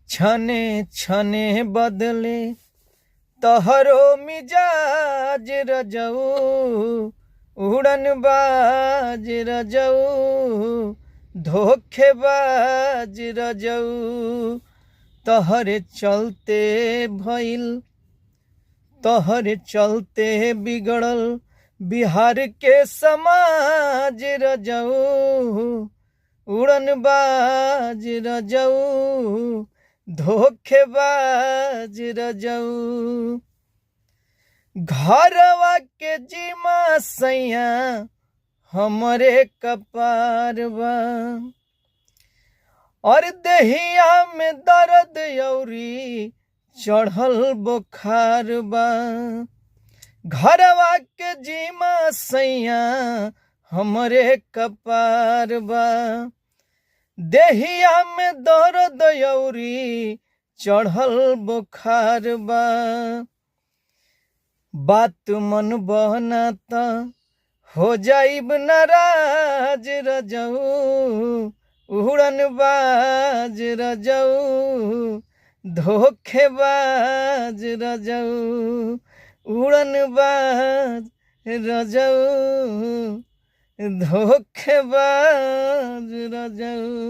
छने छने बदले तोहरो मिजाज रजऊ, उड़न बाज रजऊ, धोखेबाज रजऊ। तोहरे चलते भइल, तोहरे चलते बिगड़ल बिहार के समाज रजऊ, उड़न बाज रजऊ, धोखेबाज रजऊ। घरवा के जीमा सैया हमरे कपार बा, और देहिया में दर्द औरी चढ़ल बुखार बा। घरवा के जीमा सैया हमरे कपार बा, देहिया में दर्द औरी चढ़ल बुखार बा। बात मन बहनाता हो जाइब नाराज रजऊ, उड़न बाज रजऊ, धोखेबाज रजऊ, उड़न बाज रजऊ, धोखेबाज रजऊ।